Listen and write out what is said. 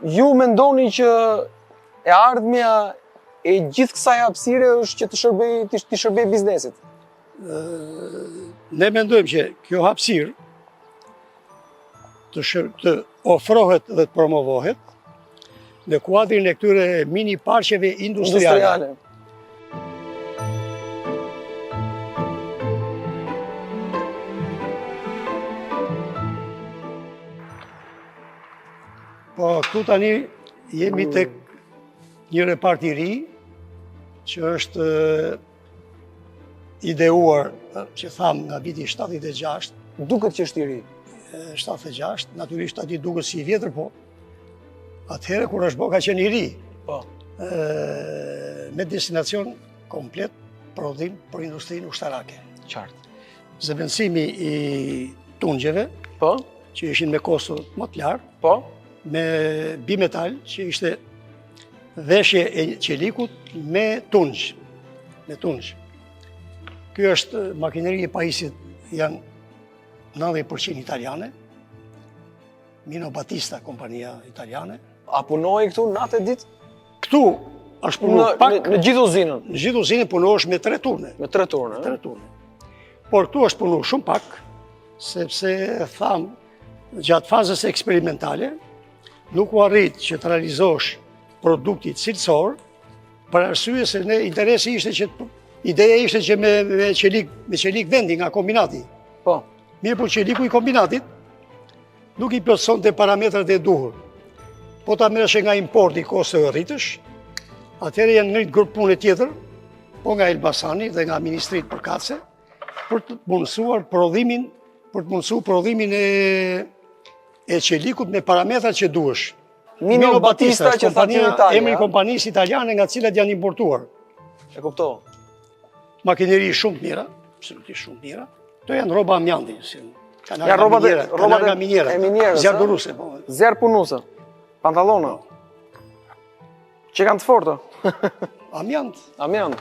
Ju mendoni që e ardhmja e gjithë kësaj hapësire është që të shërbej biznesit? Ne mendojmë që kjo hapësirë të ofrohet dhe të promovohet në kuadrin e këtyre mini parqeve industriale. Po, këtu tani jemi tek një repart i ri, që është ideuar, që thamë, nga viti 76. Duket që është i ri. 76, natyrisht ati duket si i vjetër, po atëherë kur është bo ka qenë i ri. Po. Me destinacion komplet prodhim për industrinë ushtarake. Qartë. Zëvendësimi i tungjeve, Po. që ishin me kosto më të lartë, Po. me bimetal, që ishte veshje e qelikut me tungj. Kjo është makineri e pajisit, janë 90% italiane, Mino Battista, kompania italiane. A punoj këtu natë e ditë? Këtu është punu pak... Në gjithë uzinën? Në gjithë uzinën punohesh me 3 turne. Me 3 turne? 3 turne. Por këtu është punu shumë pak, sepse thamë, gjatë fazës eksperimentale, nuk u arrit që të realizosh produktit cilësor, për arsye se ne interesi ishte që, ideja ishte që me qelik vendi nga kombinati. Po. Mirë po qeliku i kombinatit, nuk i plotëson të parametrat e duhur. Po ta merreshe nga importi kosto e rritësh, atëherë janë ngrit grup pune tjetër, po nga Elbasani dhe nga Ministrit përkatëse, për të mundësuar prodhimin e qelikut me parametrat që duhesh. Mino Battista që tha që në Italia. Emri kompanisë italiane nga cilat janë importuar. E kuptova. Makineri shumë mira, absolutisht shumë mira. Këto janë roba amjanti. Ja, robat e minjerës. Zjarduruse. Zjarë punuse. Pantallona. Që kanë të forta. Amjant. Amjant.